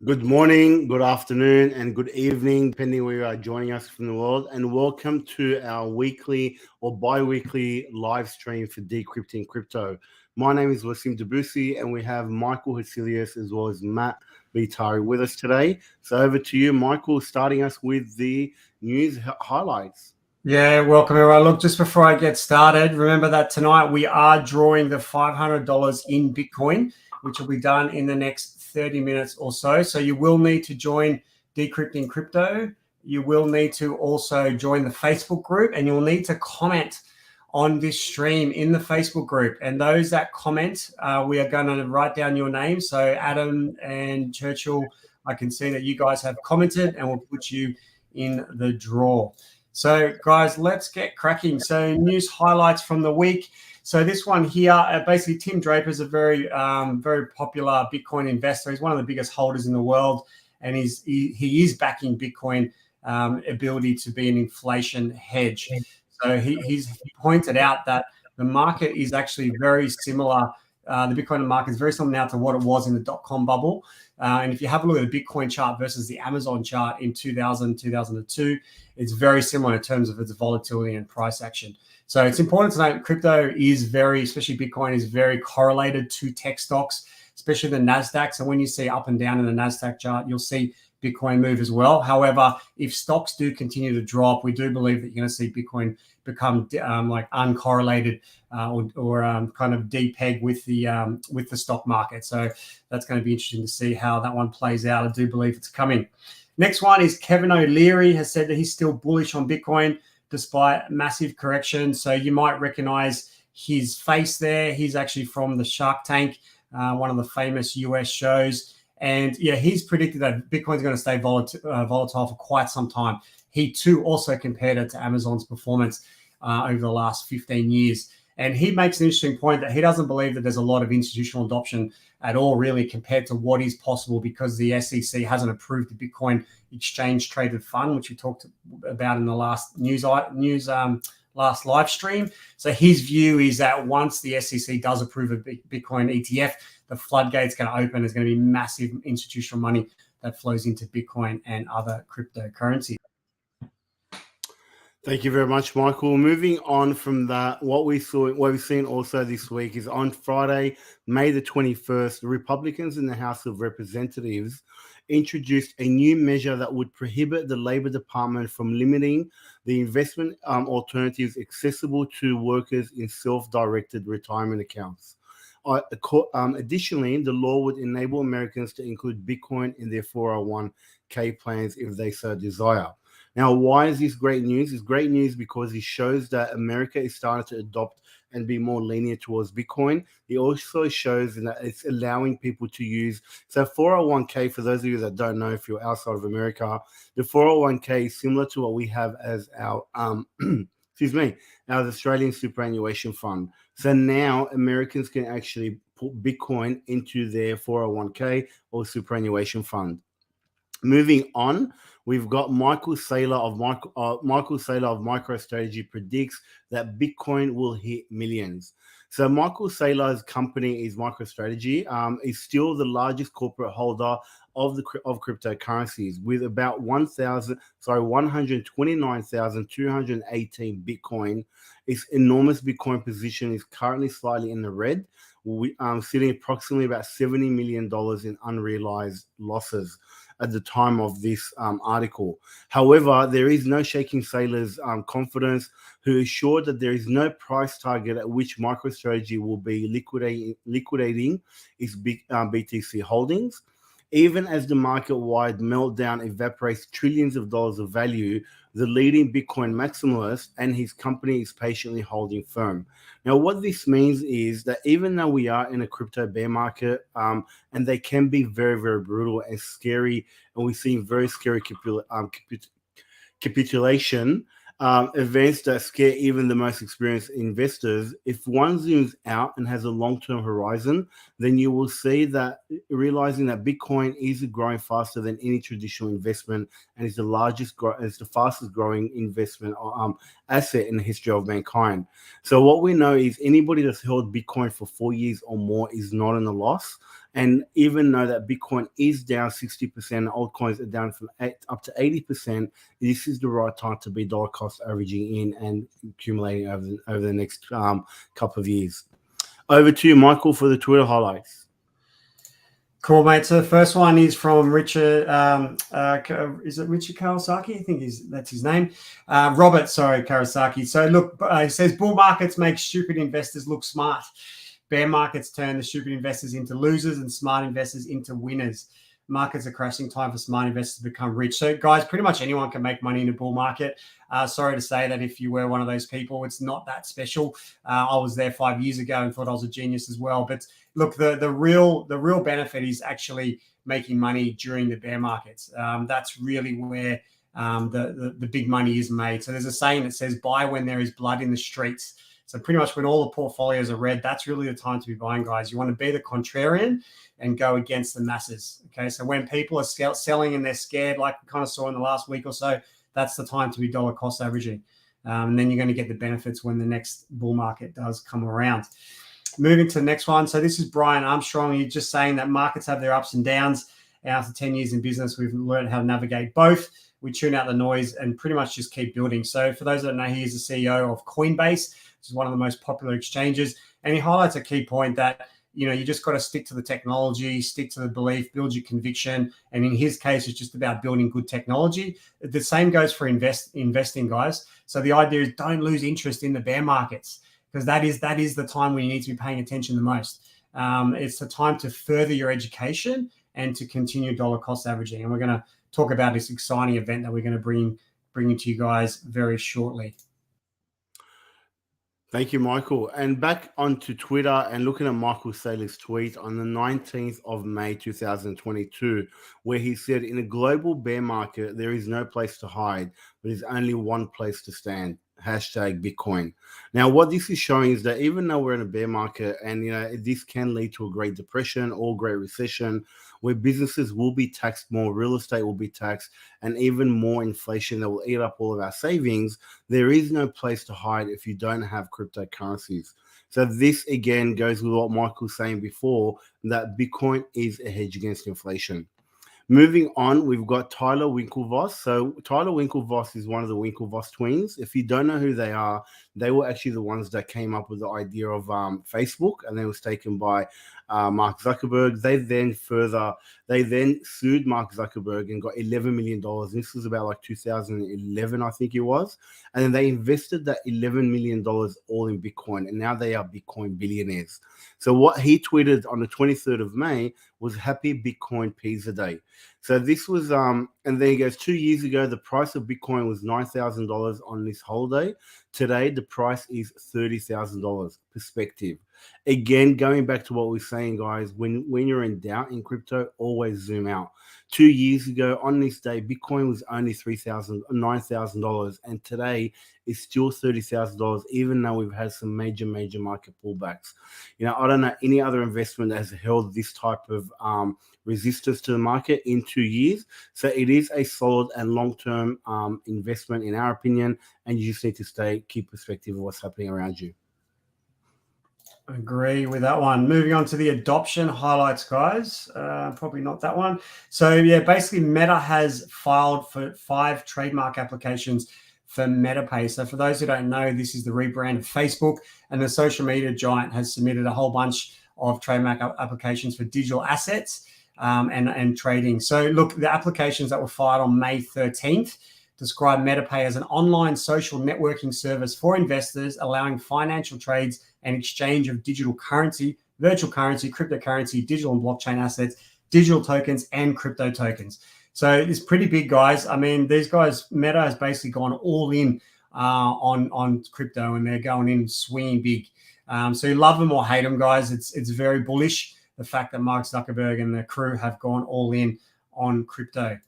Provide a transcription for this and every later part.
Good morning, good afternoon, and good evening, depending where you are joining us from the world. And welcome to our weekly or bi-weekly live stream for Decrypting Crypto. My name is Wasim Debussy, and we have Michael Hacilius as well as Matt Vitari with us today. So over to you, Michael, starting us with the news highlights. Yeah, welcome everyone. Look, just before I get started, remember that tonight we are drawing the $500 in Bitcoin, which will be done in the next 30 minutes or so. So you will need to join Decrypting Crypto. You will need to also join the Facebook group, and you'll need to comment on this stream in the Facebook group. And those that comment, we are going to write down your name. So Adam and Churchill, I can see that you guys have commented, and we'll put you in the draw. So, guys, let's get cracking. So, news highlights from the week. So, this one here, basically, Tim Draper is a very popular Bitcoin investor. He's one of the biggest holders in the world, and he is backing Bitcoin ability to be an inflation hedge. So, he pointed out that the market is actually very similar. The Bitcoin market is very similar now to what it was in the dot-com bubble. And if you have a look at the Bitcoin chart versus the Amazon chart in 2000, 2002, it's very similar in terms of its volatility and price action. So it's important to note crypto is especially Bitcoin is very correlated to tech stocks, especially the NASDAQ. So when you see up and down in the NASDAQ chart, you'll see Bitcoin move as well. However, if stocks do continue to drop, we do believe that you're going to see Bitcoin become like uncorrelated or kind of depeg with the stock market. So that's going to be interesting to see how that one plays out. I do believe it's coming. Next one is Kevin O'Leary has said that he's still bullish on Bitcoin despite massive correction. So you might recognize his face there. He's actually from the Shark Tank, one of the famous US shows. And yeah, he's predicted that Bitcoin's going to stay volatile for quite some time. He too also compared it to Amazon's performance over the last 15 years. And he makes an interesting point that he doesn't believe that there's a lot of institutional adoption at all, really, compared to what is possible because the SEC hasn't approved the Bitcoin exchange traded fund, which we talked about in the last last live stream. So his view is that once the SEC does approve a Bitcoin ETF, the floodgate's going to open. There's going to be massive institutional money that flows into Bitcoin and other cryptocurrencies. Thank you very much, Michael. Moving on from that, what we've seen also this week is on Friday, May the 21st, the Republicans in the House of Representatives introduced a new measure that would prohibit the Labor Department from limiting the investment alternatives accessible to workers in self-directed retirement accounts. Additionally, the law would enable Americans to include Bitcoin in their 401k plans if they so desire. Now, why is this great news? It's great news because it shows that America is starting to adopt and be more lenient towards Bitcoin. It also shows that it's allowing people to use. So 401k, for those of you that don't know, if you're outside of America, the 401k is similar to what we have as our, our Australian superannuation fund. So now Americans can actually put Bitcoin into their 401k or superannuation fund. Moving on, we've got Michael Saylor of MicroStrategy predicts that Bitcoin will hit millions. So Michael Saylor's company is MicroStrategy. Is still the largest corporate holder of cryptocurrencies with about 129,218 Bitcoin. Its enormous Bitcoin position is currently slightly in the red, sitting approximately about $70 million in unrealized losses at the time of this article. However, there is no shaking Saylor's confidence, who is sure that there is no price target at which MicroStrategy will be liquidating its BTC holdings. Even as the market-wide meltdown evaporates trillions of dollars of value, the leading Bitcoin maximalist and his company is patiently holding firm. Now, what this means is that even though we are in a crypto bear market, and they can be very, very brutal and scary, and we've seen very scary capitulation events that scare even the most experienced investors. If one zooms out and has a long-term horizon, then you will see that realizing that Bitcoin is growing faster than any traditional investment and is the fastest growing investment asset in the history of mankind. So what we know is anybody that's held Bitcoin for 4 years or more is not in a loss. And even though that Bitcoin is down 60%, altcoins are down from up to 80%, this is the right time to be dollar cost averaging in and accumulating over the next couple of years. Over to you, Michael, for the Twitter highlights. Cool, mate. So the first one is from Richard. Is it Richard Kawasaki? I think that's his name. Robert, sorry, Kawasaki. So look, he says bull markets make stupid investors look smart. Bear markets turn the stupid investors into losers and smart investors into winners. Markets are crashing. Time for smart investors to become rich. So, guys, pretty much anyone can make money in a bull market. Sorry to say that if you were one of those people, it's not that special. I was there 5 years ago and thought I was a genius as well. But look, the real benefit is actually making money during the bear markets. That's really where the big money is made. So there's a saying that says, buy when there is blood in the streets. So pretty much when all the portfolios are red, that's really the time to be buying, guys. You want to be the contrarian and go against the masses. Okay, so when people are selling and they're scared, like we kind of saw in the last week or so, that's the time to be dollar cost averaging. And then you're going to get the benefits when the next bull market does come around. Moving to the next one. So this is Brian Armstrong. He's just saying that markets have their ups and downs. After 10 years in business, we've learned how to navigate both. We tune out the noise and pretty much just keep building. So for those that don't know, he is the CEO of Coinbase, which is one of the most popular exchanges. And he highlights a key point that, you know, you just got to stick to the technology, stick to the belief, build your conviction. And in his case, it's just about building good technology. The same goes for investing, guys. So the idea is don't lose interest in the bear markets, because that is the time when you need to be paying attention the most. It's the time to further your education and to continue dollar cost averaging. And we're going to talk about this exciting event that we're going to bring to you guys very shortly. Thank you, Michael. And back onto Twitter and looking at Michael Saylor's tweet on the 19th of May, 2022, where he said, in a global bear market, there is no place to hide, but there's only one place to stand. #Bitcoin. Now, what this is showing is that even though we're in a bear market, and you know this can lead to a Great Depression or Great Recession, where businesses will be taxed more, real estate will be taxed, and even more inflation that will eat up all of our savings, there is no place to hide if you don't have cryptocurrencies. So this again goes with what Michael was saying before, that Bitcoin is a hedge against inflation. Moving on, we've got Tyler Winklevoss. So Tyler Winklevoss is one of the Winklevoss twins. If you don't know who they are, they were actually the ones that came up with the idea of Facebook, and it was taken by Mark Zuckerberg. They then sued Mark Zuckerberg and got $11 million. This was about like 2011, I think it was. And then they invested that $11 million all in Bitcoin, and now they are Bitcoin billionaires. So what he tweeted on the 23rd of May was Happy Bitcoin Pizza Day. So this was, and then he goes, 2 years ago, the price of Bitcoin was $9,000 on this holiday. Today, the price is $30,000. Perspective. Again, going back to what we're saying, guys, when you're in doubt in crypto, always zoom out. 2 years ago on this day, Bitcoin was only $9,000, and today is still $30,000, even though we've had some major market pullbacks. You know, I don't know any other investment that has held this type of resistance to the market in 2 years. So it is a solid and long-term investment, in our opinion, and you just need to keep perspective of what's happening around you. Agree with that one. Moving on to the adoption highlights, guys. Probably not that one. So yeah, basically Meta has filed for 5 trademark applications for MetaPay. So for those who don't know, this is the rebrand of Facebook, and the social media giant has submitted a whole bunch of trademark applications for digital assets and trading. So look, the applications that were filed on May 13th describe MetaPay as an online social networking service for investors, allowing financial trades and exchange of digital currency, virtual currency, cryptocurrency, digital and blockchain assets, digital tokens, and crypto tokens. So it's pretty big, guys. I mean, these guys, Meta has basically gone all in on crypto, and they're going in swinging big. So you love them or hate them, guys. It's very bullish, the fact that Mark Zuckerberg and the crew have gone all in on crypto.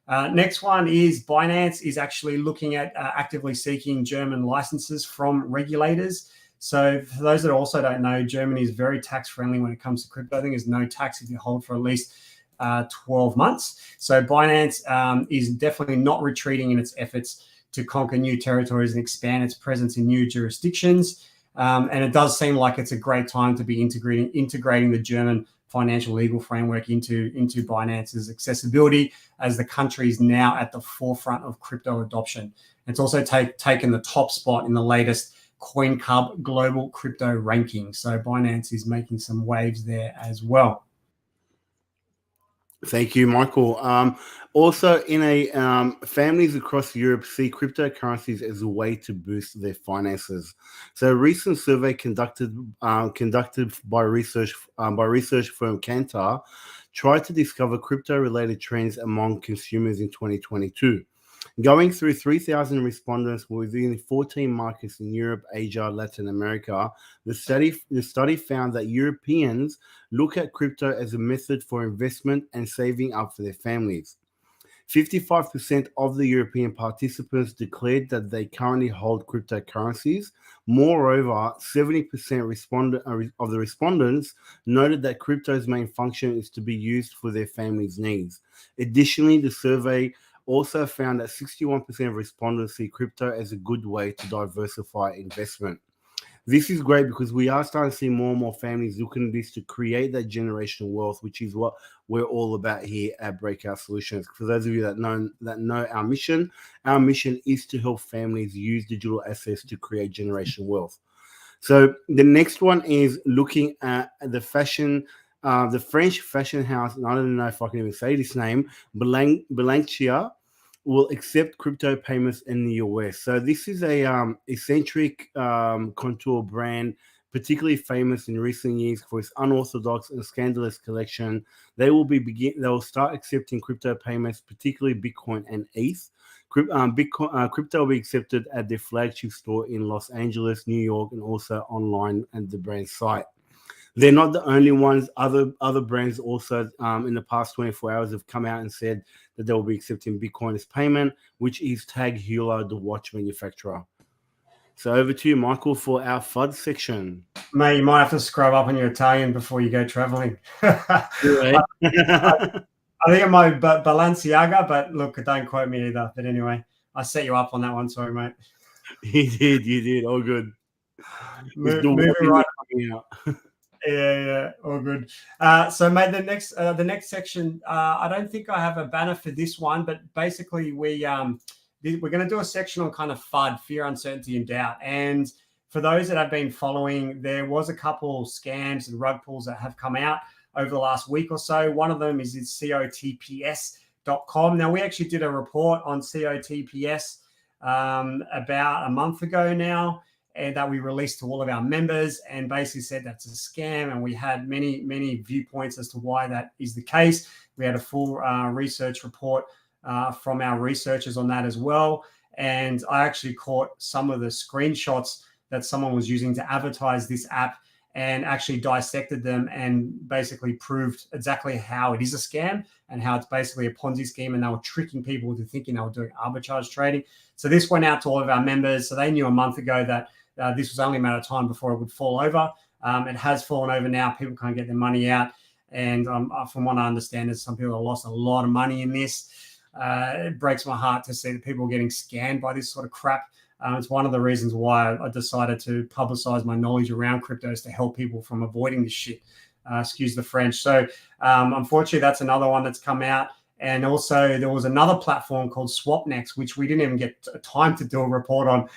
Next one is Binance is actually looking at actively seeking German licenses from regulators. So for those that also don't know, Germany is very tax friendly when it comes to crypto. I think there's no tax if you hold for at least 12 months. So Binance is definitely not retreating in its efforts to conquer new territories and expand its presence in new jurisdictions. And it does seem like it's a great time to be integrating the German financial legal framework into Binance's accessibility, as the country is now at the forefront of crypto adoption. It's also taken the top spot in the latest CoinCub global crypto ranking. So Binance is making some waves there as well. Thank you, Michael. Also, families across Europe see cryptocurrencies as a way to boost their finances. So, a recent survey conducted by research firm Kantar tried to discover crypto-related trends among consumers in 2022. Going through 3,000 respondents within 14 markets in Europe, Asia, Latin America, the study found that Europeans look at crypto as a method for investment and saving up for their families. 55% of the European participants declared that they currently hold cryptocurrencies. Moreover, 70% of the respondents noted that crypto's main function is to be used for their family's needs. Additionally, the survey also found that 61% of respondents see crypto as a good way to diversify investment. This is great because we are starting to see more and more families looking at this to create that generational wealth, which is what we're all about here at Breakout Solutions. For those of you that know our mission is to help families use digital assets to create generational wealth. So the next one is looking at the French fashion house, and I don't know if I can even say this name, Balenciaga, will accept crypto payments in the US. So this is a eccentric couture brand, particularly famous in recent years for its unorthodox and scandalous collection. They will start accepting crypto payments, particularly Bitcoin and ETH. Crypto will be accepted at their flagship store in Los Angeles, New York, and also online at the brand site. They're not the only ones. Other brands also in the past 24 hours have come out and said that they will be accepting Bitcoin as payment, which is Tag Heuer, the watch manufacturer. So over to you, Michael, for our FUD section. Mate, you might have to scrub up on your Italian before you go traveling. I think it might be Balenciaga, but look, don't quote me either. But anyway, I set you up on that one. Sorry, mate. You did. All good. Moving right out. Yeah, all good. So, mate, the next section. I don't think I have a banner for this one, but basically, we're going to do a section on kind of FUD, fear, uncertainty, and doubt. And for those that have been following, there was a couple scams and rug pulls that have come out over the last week or so. One of them is COTPS.com. Now, we actually did a report on COTPS about a month ago now, and that we released to all of our members, and basically said that's a scam. And we had many viewpoints as to why that is the case. We had a full research report from our researchers on that as well. And I actually caught some of the screenshots that someone was using to advertise this app, and actually dissected them and basically proved exactly how it is a scam and how it's basically a Ponzi scheme, and they were tricking people into thinking they were doing arbitrage trading. So this went out to all of our members. So they knew a month ago that this was only a matter of time before it would fall over. It has fallen over now. People can't get their money out. And from what I understand, there's some people that lost a lot of money in this. It breaks my heart to see that people are getting scammed by this sort of crap. It's one of the reasons why I decided to publicize my knowledge around cryptos to help people from avoiding this shit. Excuse the French. So unfortunately, that's another one that's come out. And also there was another platform called Swapnex, which we didn't even get time to do a report on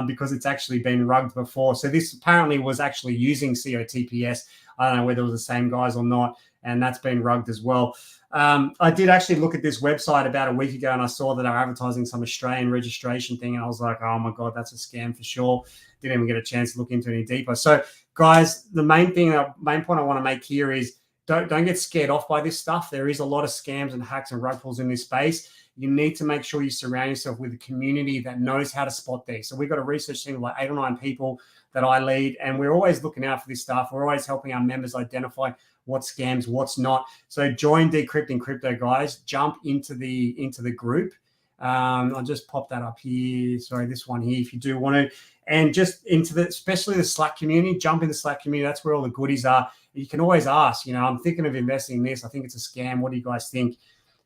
because it's actually been rugged before. So this apparently was actually using COTPS. I don't know whether it was the same guys or not. And that's been rugged as well. I did actually look at this website about a week ago, and I saw that they were advertising some Australian registration thing. And I was like, oh my God, that's a scam for sure. Didn't even get a chance to look into it any deeper. So guys, the main point I want to make here is don't get scared off by this stuff. There is a lot of scams and hacks and rug pulls in this space. You need to make sure you surround yourself with a community that knows how to spot these. So we've got a research team of like 8 or 9 people that I lead, and we're always looking out for this stuff. We're always helping our members identify what's scams, what's not. So join Decrypting Crypto, guys. Jump into the group. I'll just pop that up here. Sorry, this one here, if you do want to. And just into especially the Slack community, jump in the Slack community. That's where all the goodies are. You can always ask, I'm thinking of investing in this. I think it's a scam. What do you guys think?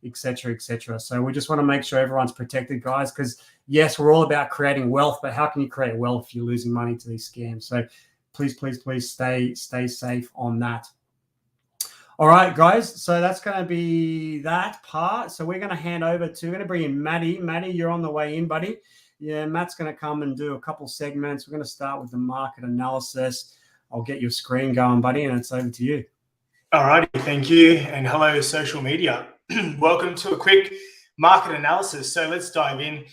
Et cetera, et cetera. So we just want to make sure everyone's protected, guys, because yes, we're all about creating wealth, but how can you create wealth if you're losing money to these scams? So please stay safe on that. All right, guys. So that's going to be that part. So we're going to hand over to, we're going to bring in Matty. Matty, you're on the way in, buddy. Yeah, Matt's going to come and do a couple segments. We're going to start with the market analysis. I'll get your screen going, buddy, and it's over to you. All righty, thank you. And hello, social media. Welcome to a quick market analysis. So let's dive in.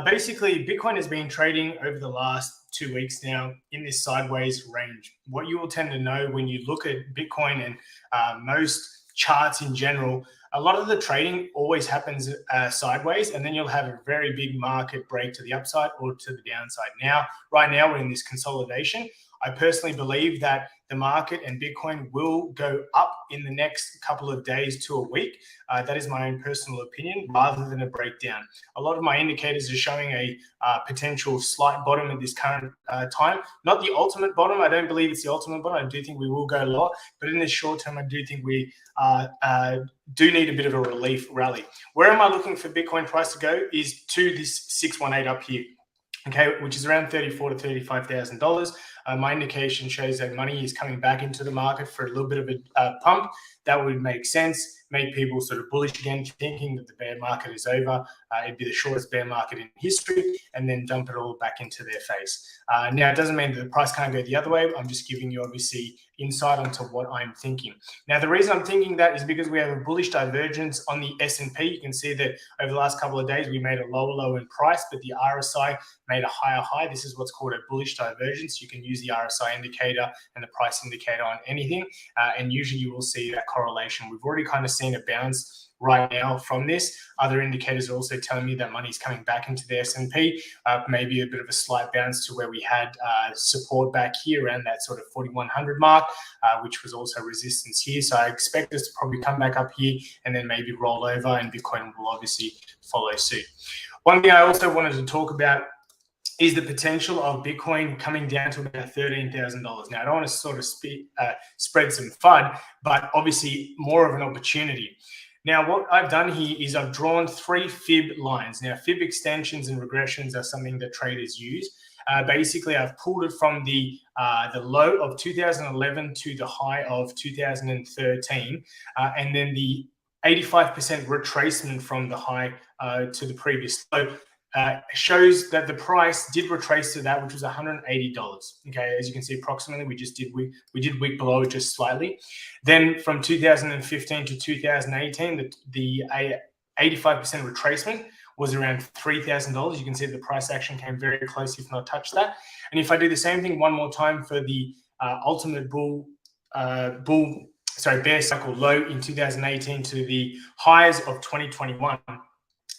Basically, Bitcoin has been trading over the last 2 weeks now in this sideways range. What you will tend to know when you look at Bitcoin and most charts in general, a lot of the trading always happens sideways, and then you'll have a very big market break to the upside or to the downside. Now, right now, we're in this consolidation. I personally believe that the market and Bitcoin will go up in the next couple of days to a week. That is my own personal opinion, rather than a breakdown. A lot of my indicators are showing a potential slight bottom at this current time. Not the ultimate bottom. I don't believe it's the ultimate bottom. I do think we will go lower. But in the short term, I do think we do need a bit of a relief rally. Where am I looking for Bitcoin price to go is to this 618 up here. Okay, which is around $34,000 to $35,000. My indication shows that money is coming back into the market for a little bit of a pump. That would make sense, make people sort of bullish again, thinking that the bear market is over. It'd be the shortest bear market in history, and then dump it all back into their face. Now, it doesn't mean that the price can't go the other way. I'm just giving you, obviously, insight onto what I'm thinking. Now, the reason I'm thinking that is because we have a bullish divergence on the S&P. You can see that over the last couple of days, we made a lower low in price, but the RSI made a higher high. This is what's called a bullish divergence. You can use the RSI indicator and the price indicator on anything, and usually you will see that correlation. We've already kind of seen a bounce right now from this. Other indicators are also telling me that money's coming back into the S&P, maybe a bit of a slight bounce to where we had support back here around that sort of 4,100 mark, which was also resistance here. So I expect this to probably come back up here and then maybe roll over, and Bitcoin will obviously follow suit. One thing I also wanted to talk about is the potential of Bitcoin coming down to about $13,000. Now, I don't want to sort of spread some FUD, but obviously more of an opportunity. Now, what I've done here is I've drawn 3 fib lines. Now, fib extensions and regressions are something that traders use. Basically, I've pulled it from the low of 2011 to the high of 2013, and then the 85% retracement from the high to the previous low. Shows that the price did retrace to that, which was $180. Okay, as you can see, approximately we did wick below it just slightly. Then from 2015 to 2018, the 85% retracement was around $3,000. You can see the price action came very close, if not touched that. And if I do the same thing one more time for the ultimate bear cycle low in 2018 to the highs of 2021.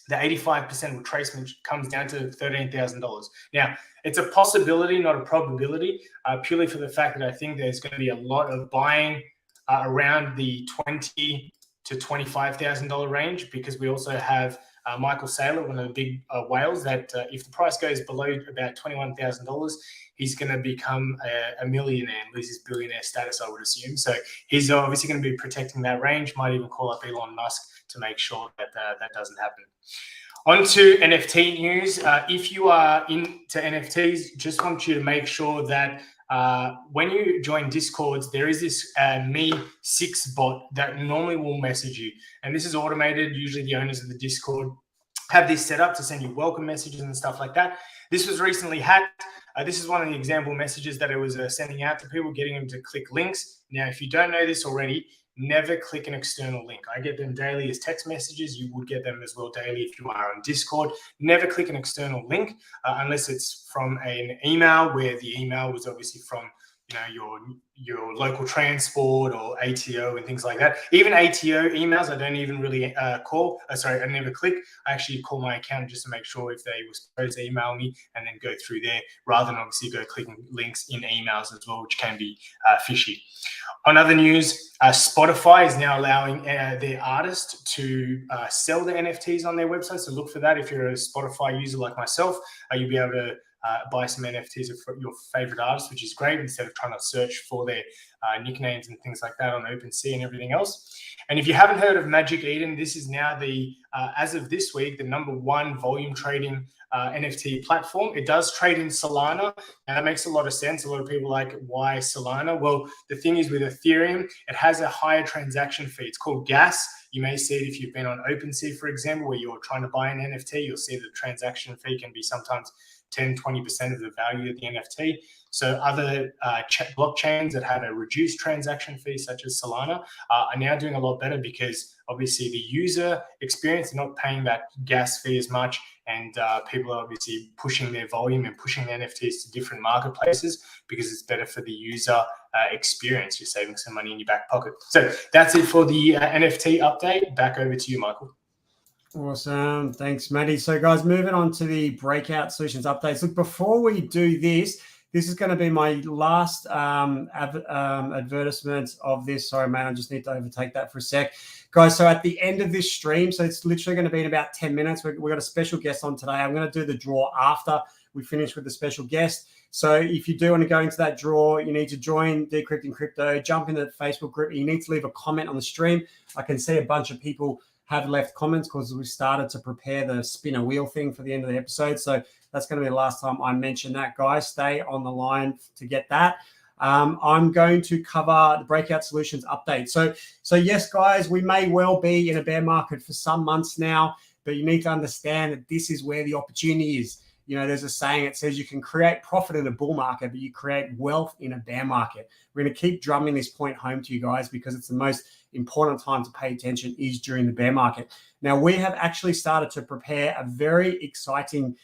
The 85% retracement comes down to $13,000. Now, it's a possibility, not a probability, purely for the fact that I think there's going to be a lot of buying around the $20,000 to $25,000 range, because we also have Michael Saylor, one of the big whales, that if the price goes below about $21,000, he's going to become a millionaire and lose his billionaire status, I would assume. So he's obviously going to be protecting that range, might even call up Elon Musk to make sure that that doesn't happen. On to NFT news. If you are into NFTs, just want you to make sure that when you join Discords, there is this Me6 bot that normally will message you. And this is automated. Usually the owners of the Discord have this set up to send you welcome messages and stuff like that. This was recently hacked. This is one of the example messages that it was sending out to people, getting them to click links. Now, if you don't know this already, never click an external link. I get them daily as text messages. You would get them as well daily if you are on Discord. Never click an external link unless it's from an email, where the email was obviously from your local transport or ATO and things like that. Even ATO emails, I don't even really I never click. I actually call my accountant just to make sure if they were supposed to email me, and then go through there, rather than obviously go clicking links in emails as well, which can be fishy. On other news, Spotify is now allowing their artists to sell their NFTs on their website. So look for that. If you're a Spotify user like myself, you'll be able to buy some NFTs of your favorite artists, which is great, instead of trying to search for their nicknames and things like that on OpenSea and everything else. And if you haven't heard of Magic Eden, this is now the, as of this week, the #1 volume trading NFT platform. It does trade in Solana, and that makes a lot of sense. A lot of people like, why Solana? Well, the thing is with Ethereum, it has a higher transaction fee. It's called gas. You may see it if you've been on OpenSea, for example, where you're trying to buy an NFT. You'll see the transaction fee can be sometimes 10-20% of the value of the NFT. So other blockchains that had a reduced transaction fee, such as Solana, are now doing a lot better, because obviously the user experience, they're not paying that gas fee as much, and people are obviously pushing their volume and pushing NFTs to different marketplaces because it's better for the user experience. You're saving some money in your back pocket. So that's it for the NFT update. Back over to you, Michael. Awesome. Thanks, Maddie. So, guys, moving on to the Breakout Solutions updates. Look, before we do this is going to be my last advertisement of this. Sorry, man, I just need to overtake that for a sec. Guys, so at the end of this stream, so it's literally going to be in about 10 minutes. We've got a special guest on today. I'm going to do the draw after we finish with the special guest. So if you do want to go into that draw, you need to join Decrypting Crypto, jump into the Facebook group. You need to leave a comment on the stream. I can see a bunch of people have left comments because we started to prepare the spin a wheel thing for the end of the episode. So that's going to be the last time I mention that, guys. Stay on the line to get that. I'm going to cover the Breakout Solutions update. So yes, guys, we may well be in a bear market for some months now, but you need to understand that this is where the opportunity is. You know, there's a saying, it says you can create profit in a bull market, but you create wealth in a bear market. We're going to keep drumming this point home to you guys, because it's the most important time to pay attention is during the bear market. Now, we have actually started to prepare a very exciting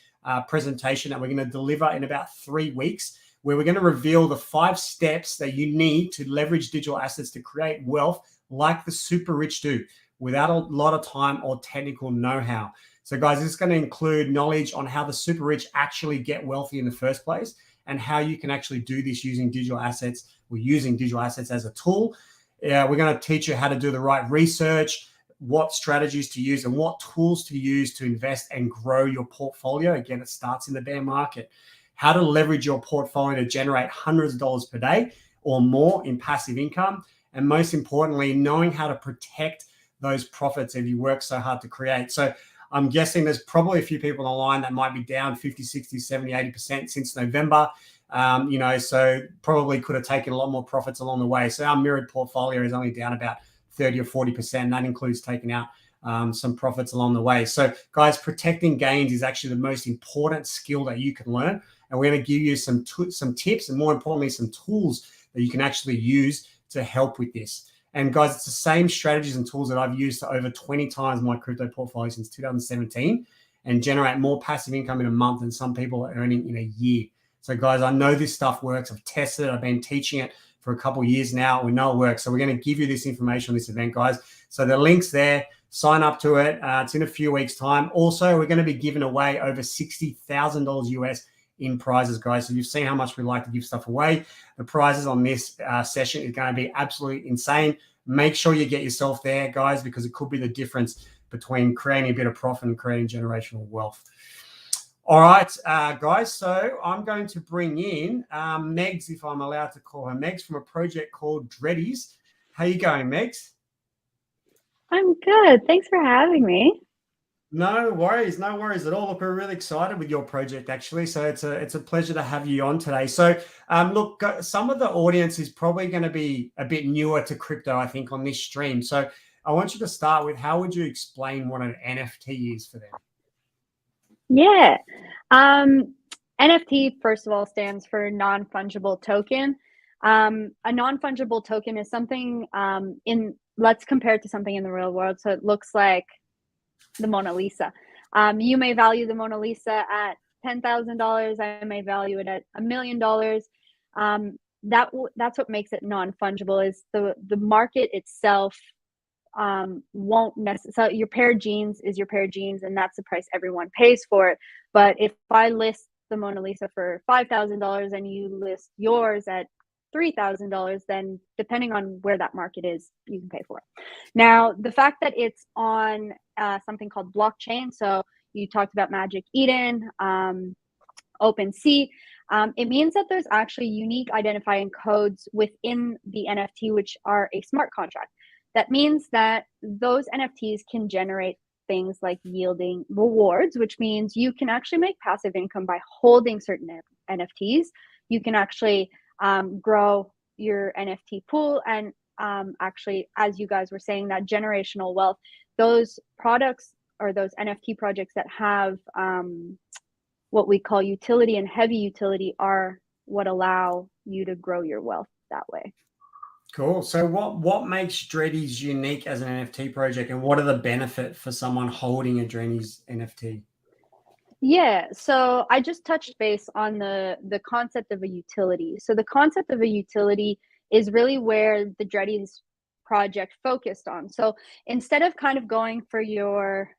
presentation that we're going to deliver in about 3 weeks, where we're going to reveal the 5 steps that you need to leverage digital assets to create wealth like the super rich do, without a lot of time or technical know-how. So, guys, this is going to include knowledge on how the super rich actually get wealthy in the first place, and how you can actually do this using digital assets. We're using digital assets as a tool. We're going to teach you how to do the right research, what strategies to use, and what tools to use to invest and grow your portfolio. Again, it starts in the bear market. How to leverage your portfolio to generate hundreds of dollars per day or more in passive income. And most importantly, knowing how to protect those profits that you work so hard to create. So I'm guessing there's probably a few people online that might be down 50, 60, 70, 80% since November. So probably could have taken a lot more profits along the way. So our mirrored portfolio is only down about 30 or 40%. That includes taking out some profits along the way. So, guys, protecting gains is actually the most important skill that you can learn. And we're going to give you some tips, and more importantly, some tools that you can actually use to help with this. And guys, it's the same strategies and tools that I've used to over 20 times my crypto portfolio since 2017, and generate more passive income in a month than some people are earning in a year. So, guys, I know this stuff works. I've tested it. I've been teaching it for a couple of years now. We know it works. So we're going to give you this information on this event, guys. So the link's there. Sign up to it. It's in a few weeks' time. Also, we're going to be giving away over $60,000 US in prizes, guys. So you've seen how much we like to give stuff away. The prizes on this session is going to be absolutely insane. Make sure you get yourself there, guys, because it could be the difference between creating a bit of profit and creating generational wealth. All right, guys, so I'm going to bring in Megs, if I'm allowed to call her Megs, from a project called Dreadyz. How you going, Megs? I'm good. Thanks for having me. No worries at all. Look, we're really excited with your project, actually. So it's a pleasure to have you on today. So, look, some of the audience is probably going to be a bit newer to crypto, I think, on this stream. So I want you to start with, how would you explain what an NFT is for them? Yeah. NFT, first of all, stands for non-fungible token. A non-fungible token is something let's compare it to something in the real world. So it looks like the Mona Lisa. You may value the Mona Lisa at $10,000. I may value it at $1 million. That's what makes it non-fungible, is the market itself won't necessarily. Your pair of jeans is your pair of jeans, and that's the price everyone pays for it. But if I list the Mona Lisa for $5,000 and you list yours at $3,000, then depending on where that market is, you can pay for it. Now, the fact that it's on something called blockchain, so you talked about Magic Eden. OpenSea. It means that there's actually unique identifying codes within the NFT, which are a smart contract. That means that those NFTs can generate things like yielding rewards, which means you can actually make passive income by holding certain NFTs. You can actually grow your NFT pool, and actually, as you guys were saying, that generational wealth, those products or those NFT projects that have what we call utility and heavy utility are what allow you to grow your wealth that way. Cool. So what makes Dreadyz unique as an NFT project, and what are the benefits for someone holding a Dreadyz NFT? Yeah, so I just touched base on the concept of a utility. So the concept of a utility is really where the Dreadyz project focused on. So instead of kind of going for your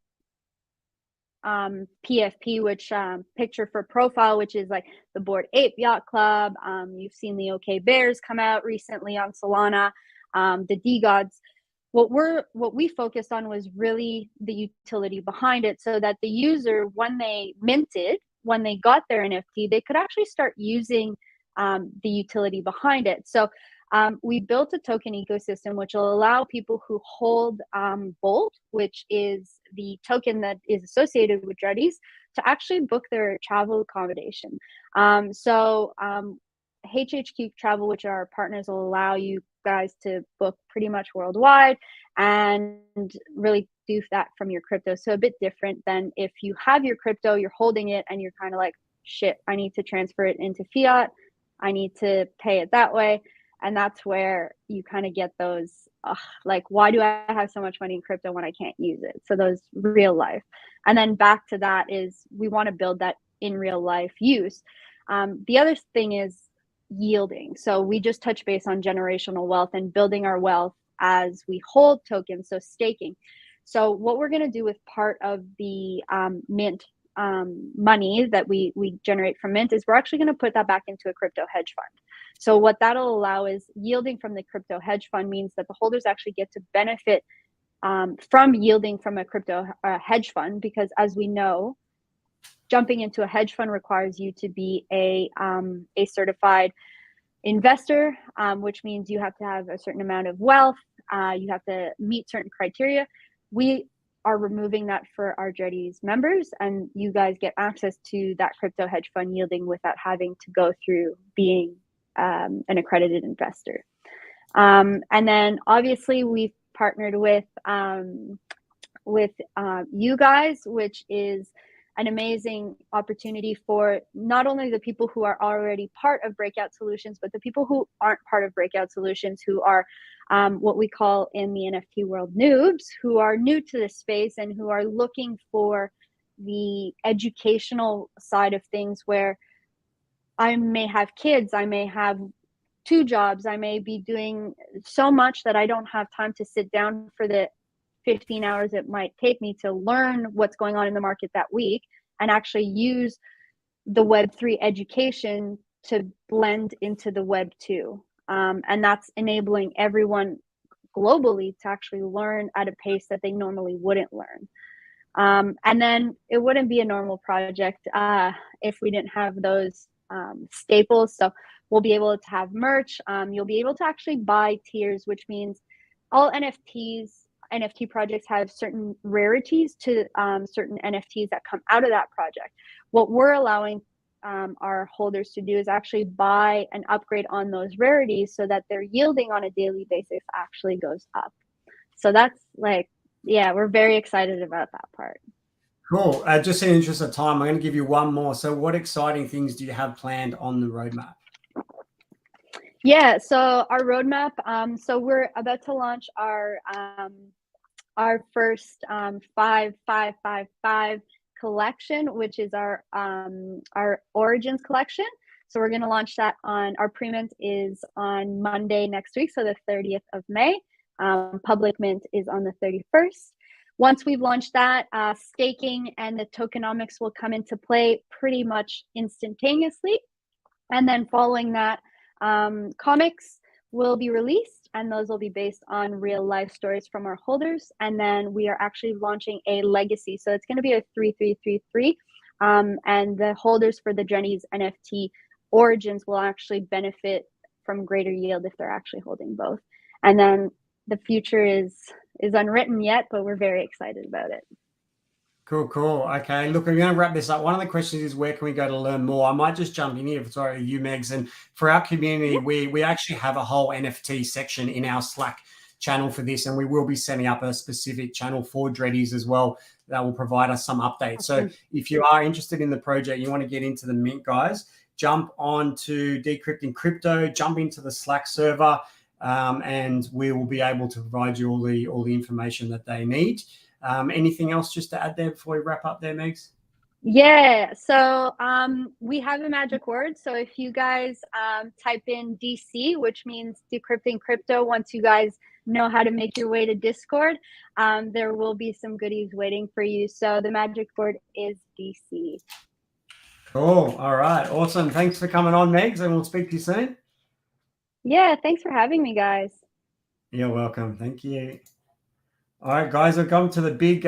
PFP, which picture for profile, which is like the Bored Ape Yacht Club. You've seen the OK Bears come out recently on Solana, the D Gods. What we focused on was really the utility behind it, so that the user, when they got their NFT, they could actually start using the utility behind it. So we built a token ecosystem which will allow people who hold Bolt, which is the token that is associated with Dreadyz, to actually book their travel accommodation. HHQ Travel, which are our partners, will allow you guys to book pretty much worldwide and really do that from your crypto. So a bit different than if you have your crypto, you're holding it, and you're kind of like, shit, I need to transfer it into fiat. I need to pay it that way. And that's where you kind of get those, like, why do I have so much money in crypto when I can't use it? So those real life. And then back to that is we want to build that in real life use. The other thing is yielding. So we just touched base on generational wealth and building our wealth as we hold tokens, so staking. So what we're going to do with part of the mint money that we generate from mint is we're actually going to put that back into a crypto hedge fund. So what that'll allow is yielding from the crypto hedge fund means that the holders actually get to benefit from yielding from a crypto hedge fund, because as we know, jumping into a hedge fund requires you to be a certified investor, which means you have to have a certain amount of wealth. You have to meet certain criteria. We are removing that for our Dreadyz members, and you guys get access to that crypto hedge fund yielding without having to go through being an accredited investor. And then obviously we've partnered with you guys, which is an amazing opportunity for not only the people who are already part of Breakout Solutions, but the people who aren't part of Breakout Solutions, who are what we call in the NFT world noobs, who are new to this space and who are looking for the educational side of things, where I may have kids, I may have 2 jobs, I may be doing so much that I don't have time to sit down for the 15 hours it might take me to learn what's going on in the market that week and actually use the Web3 education to blend into the Web2. And that's enabling everyone globally to actually learn at a pace that they normally wouldn't learn. And then it wouldn't be a normal project if we didn't have those staples. So we'll be able to have merch. You'll be able to actually buy tiers, which means all NFT projects have certain rarities to certain NFTs that come out of that project. What we're allowing our holders to do is actually buy and upgrade on those rarities so that their yielding on a daily basis actually goes up. So that's like, yeah, we're very excited about that part. Cool. Just in the interest of time, I'm going to give you one more. So what exciting things do you have planned on the roadmap? Yeah, so our roadmap, so we're about to launch our first 5-5-5-5 collection, which is our Origins collection. So we're going to launch that on, our pre-mint is on Monday next week, so the 30th of May. Public mint is on the 31st. Once we've launched that, staking and the tokenomics will come into play pretty much instantaneously. And then following that, comics will be released, and those will be based on real life stories from our holders. And then we are actually launching a legacy. So it's going to be a 3-3-3-3 And the holders for the Dreadyz NFT Origins will actually benefit from greater yield if they're actually holding both. And then the future is unwritten yet, but we're very excited about it. Cool. Okay, look, I'm going to wrap this up. One of the questions is, where can we go to learn more? I might just jump in here, if it's all right with you, Megs. And for our community, we actually have a whole NFT section in our Slack channel for this, and we will be setting up a specific channel for Dreadyz as well that will provide us some updates. So if you are interested in the project, you want to get into the mint, guys, jump on to Decrypting Crypto, jump into the Slack server, and we will be able to provide you all the information that they need. Anything else just to add there before we wrap up there, Megs? Yeah, so we have a magic word. So if you guys type in DC, which means Decrypting Crypto, once you guys know how to make your way to Discord, there will be some goodies waiting for you. So the magic word is DC. Cool. All right. Awesome. Thanks for coming on, Megs, and we'll speak to you soon. Yeah, thanks for having me, guys. You're welcome. Thank you. All right, guys, we've come to the big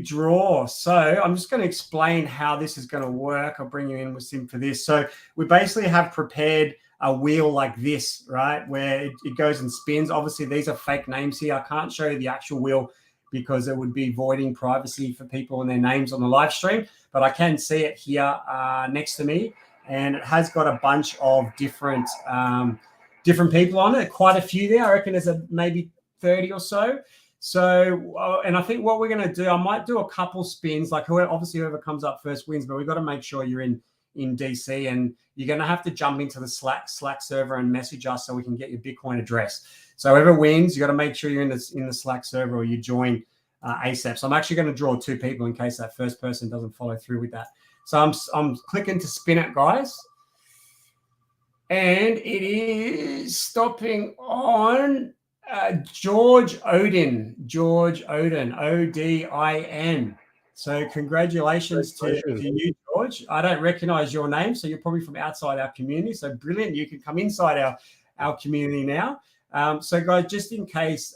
draw. So I'm just going to explain how this is going to work. I'll bring you in with Sim for this. So we basically have prepared a wheel like this, right, where it goes and spins. Obviously, these are fake names here. I can't show you the actual wheel because it would be voiding privacy for people and their names on the live stream. But I can see it here next to me, and it has got a bunch of different people on it. Quite a few there. I reckon there's maybe 30 or so. So, and I think what we're going to do, I might do a couple spins, like whoever comes up first wins, but we've got to make sure you're in DC, and you're going to have to jump into the Slack server and message us so we can get your Bitcoin address. So whoever wins, you got to make sure you're in the Slack server, or you join ASAP. So I'm actually going to draw 2 people in case that first person doesn't follow through with that. So I'm clicking to spin it, guys. And it is stopping on George Odin, Odin. So congratulations to you, George. I don't recognize your name, so you're probably from outside our community. So brilliant. You can come inside our community now. So guys, just in case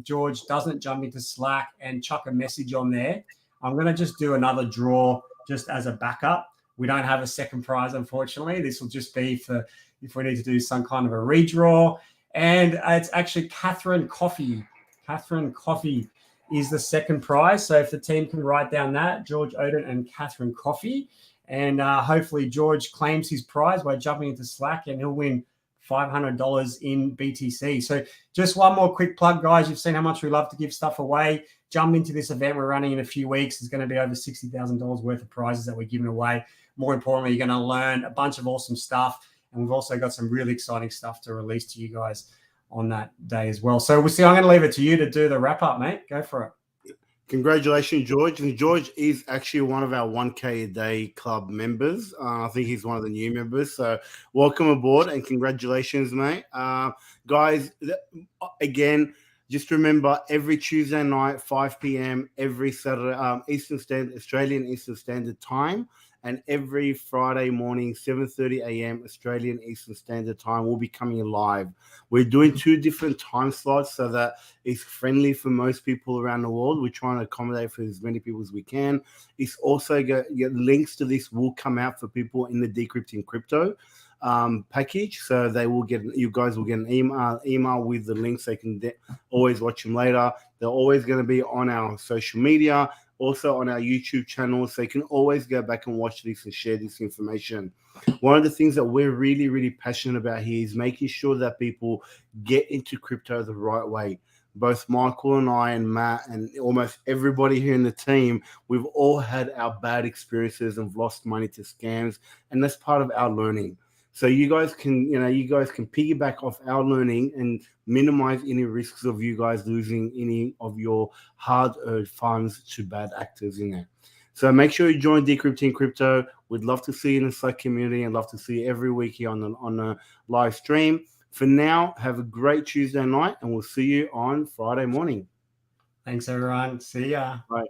George doesn't jump into Slack and chuck a message on there, I'm going to just do another draw just as a backup. We don't have a second prize, unfortunately. This will just be for if we need to do some kind of a redraw. And it's actually Catherine Coffee. Catherine Coffee is the second prize. So if the team can write down that, George Odin and Catherine Coffee. And hopefully George claims his prize by jumping into Slack, and he'll win $500 in BTC. So just one more quick plug, guys. You've seen how much we love to give stuff away. Jump into this event we're running in a few weeks. There's going to be over $60,000 worth of prizes that we're giving away. More importantly, you're going to learn a bunch of awesome stuff. And we've also got some really exciting stuff to release to you guys on that day as well. So we'll see. I'm going to leave it to you to do the wrap up, mate. Go for it. Congratulations, George. And George is actually one of our 1K a day club members. I think he's one of the new members. So welcome aboard and congratulations, mate. Guys, again, just remember every Tuesday night, 5 p.m., every Saturday, Australian Eastern Standard Time, and every Friday morning, 7:30 a.m. Australian Eastern Standard Time, we'll be coming live. We're doing 2 different time slots so that it's friendly for most people around the world. We're trying to accommodate for as many people as we can. It's also links to this will come out for people in the Decrypting Crypto package, so they will you guys will get an email with the links. They can always watch them later. They're always going to be on our social media, also on our YouTube channel, so you can always go back and watch this and share this information. One of the things that we're really, really passionate about here is making sure that people get into crypto the right way. Both Michael and I and Matt and almost everybody here in the team, we've all had our bad experiences and lost money to scams, and that's part of our learning. So you guys can piggyback off our learning and minimize any risks of you guys losing any of your hard-earned funds to bad actors in there. So make sure you join Decrypting Crypto. We'd love to see you in the Slack community and love to see you every week here on the live stream. For now, have a great Tuesday night, and we'll see you on Friday morning. Thanks, everyone. See ya. Bye.